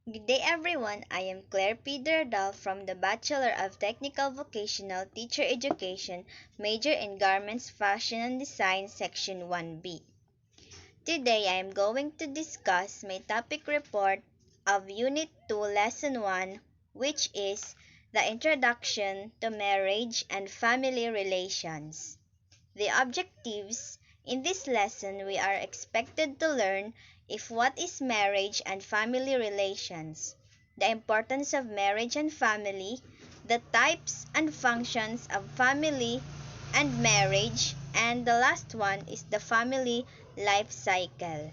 Good day everyone, I am Claire P. Derdal from the Bachelor of Technical Vocational Teacher Education, major in Garments, Fashion and Design, Section 1B. Today I am going to discuss my topic report of Unit 2, Lesson 1, which is the Introduction to Marriage and Family Relations. The objectives: in this lesson we are expected to learn if what is marriage and family relations, the importance of marriage and family, the types and functions of family and marriage, and the last one is the family life cycle.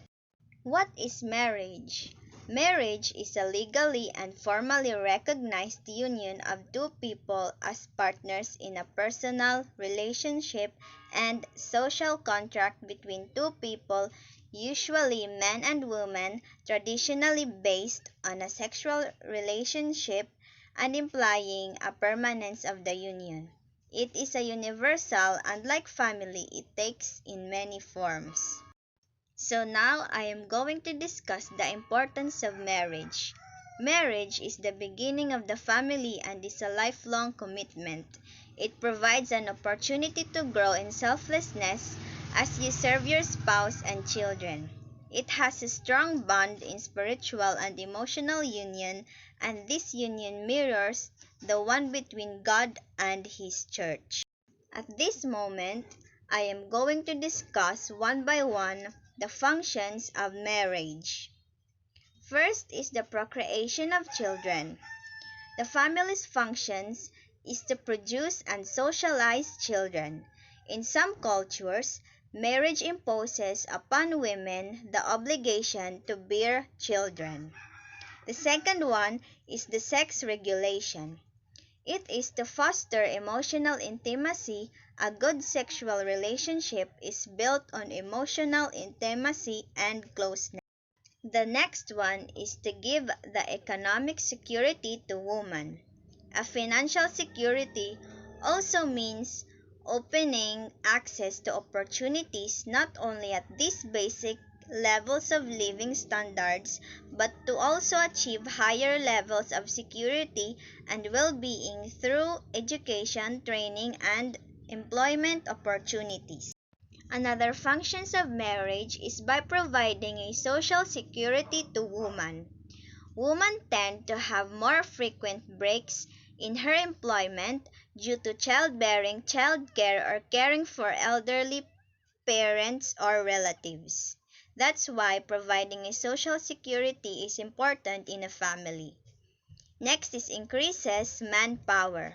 What is marriage? Marriage is a legally and formally recognized union of two people as partners in a personal relationship and social contract between two people, usually man and woman, traditionally based on a sexual relationship and implying a permanence of the union. It is a universal, and like family, it takes in many forms. So now I am going to discuss the importance of marriage. Marriage is the beginning of the family and is a lifelong commitment. It provides an opportunity to grow in selflessness as you serve your spouse and children. It has a strong bond in spiritual and emotional union, and this union mirrors the one between God and His church. At this moment, I am going to discuss one by one the functions of marriage. First is the procreation of children. The family's functions is to produce and socialize children. In some cultures, marriage imposes upon women the obligation to bear children. The second one is the sex regulation. It is to foster emotional intimacy. A good sexual relationship is built on emotional intimacy and closeness. The next one is to give the economic security to women. A financial security also means opening access to opportunities not only at these basic levels of living standards but to also achieve higher levels of security and well-being through education, training, and employment opportunities. Another functions of marriage is by providing a social security to women. Women tend to have more frequent breaks in her employment due to childbearing, childcare, or caring for elderly parents or relatives. That's why providing a social security is important in a family. Next is increases manpower.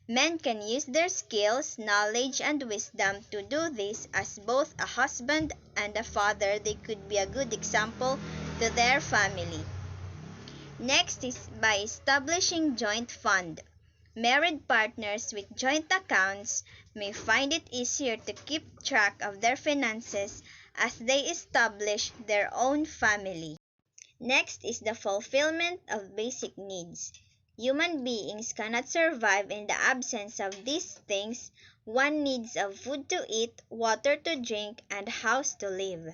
Men can use their skills, knowledge, and wisdom to do this. As both a husband and a father, they could be a good example to their family. Next is by establishing joint fund. Married partners with joint accounts may find it easier to keep track of their finances as they establish their own family. Next is the fulfillment of basic needs. Human beings cannot survive in the absence of these things. One needs of food to eat, water to drink, and house to live.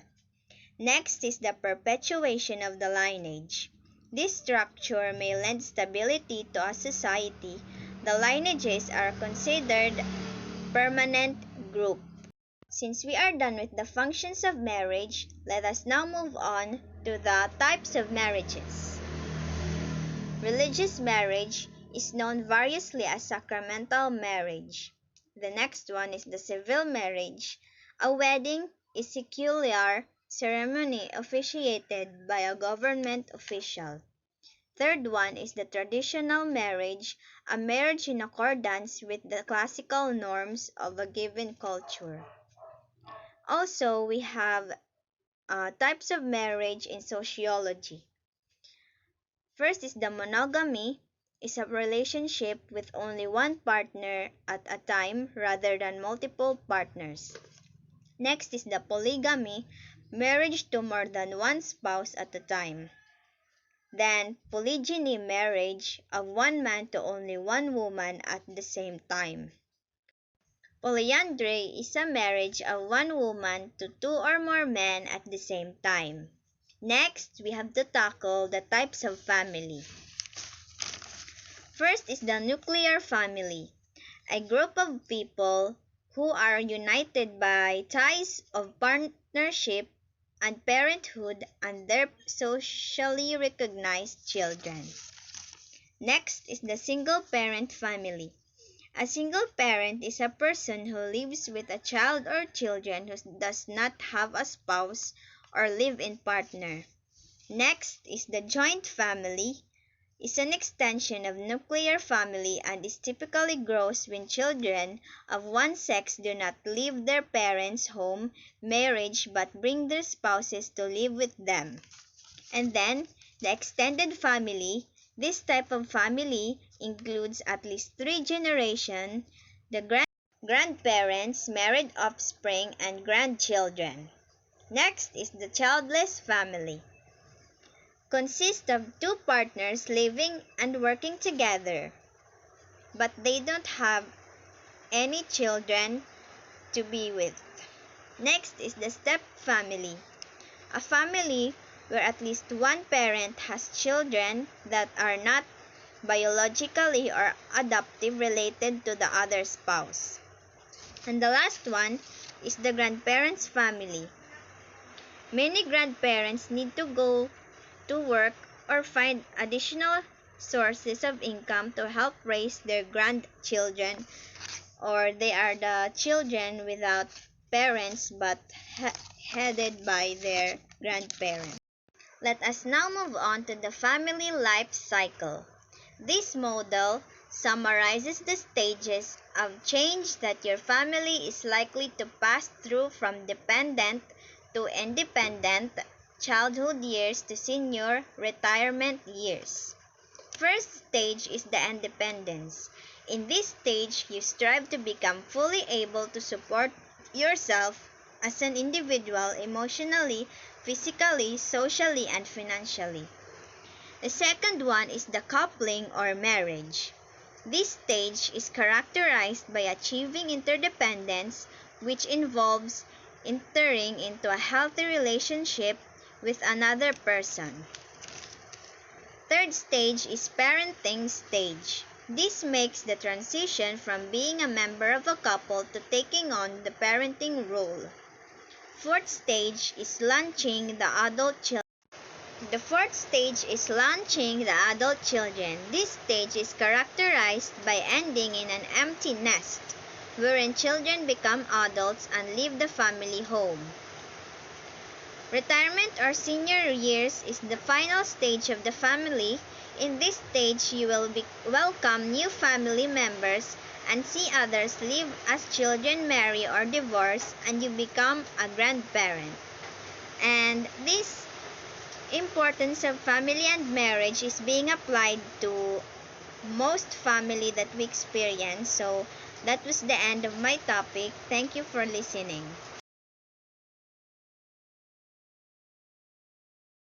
Next is the perpetuation of the lineage. This structure may lend stability to a society. The lineages are considered permanent group. Since we are done with the functions of marriage, let us now move on to the types of marriages. Religious marriage is known variously as sacramental marriage. The next one is the civil marriage. A wedding is secular ceremony officiated by a government official. Third one is the traditional marriage, a marriage in accordance with the classical norms of a given culture. Also, we have types of marriage in sociology. First is the monogamy, is a relationship with only one partner at a time rather than multiple partners. Next is the polygamy, marriage to more than one spouse at a time. Then polygyny, marriage of one man to only one woman at the same time. Polyandry is a marriage of one woman to two or more men at the same time. Next, we have to tackle the types of family. First is the nuclear family, a group of people who are united by ties of partnership and parenthood and their socially recognized children. Next is the single parent family. A single parent is a person who lives with a child or children who does not have a spouse or live-in partner. Next is the joint family. Is an extension of nuclear family and is typically grows when children of one sex do not leave their parents' home marriage but bring their spouses to live with them. And then, the extended family. This type of family includes at least 3 generations, the grandparents, married offspring, and grandchildren. Next is the childless family. Consists of 2 partners living and working together, but they don't have any children to be with. Next is the step family. A family where at least one parent has children that are not biologically or adoptive related to the other spouse. And the last one is the grandparents' family. Many grandparents need to go to work or find additional sources of income to help raise their grandchildren, or they are the children without parents but headed by their grandparents. Let us now move on to the family life cycle. This model summarizes the stages of change that your family is likely to pass through from dependent to independent childhood years to senior retirement years. First stage is the independence. In this stage, you strive to become fully able to support yourself as an individual emotionally, physically, socially, and financially. The second one is the coupling or marriage. This stage is characterized by achieving interdependence, which involves entering into a healthy relationship with another person. Third stage is parenting stage. This makes the transition from being a member of a couple to taking on the parenting role. Fourth stage is launching the adult children. The fourth stage is launching the adult children. This stage is characterized by ending in an empty nest, wherein children become adults and leave the family home. Retirement or senior years is the final stage of the family. In this stage, you will welcome new family members and see others live as children marry or divorce, and you become a grandparent. And this importance of family and marriage is being applied to most family that we experience. So that was the end of my topic. Thank you for listening.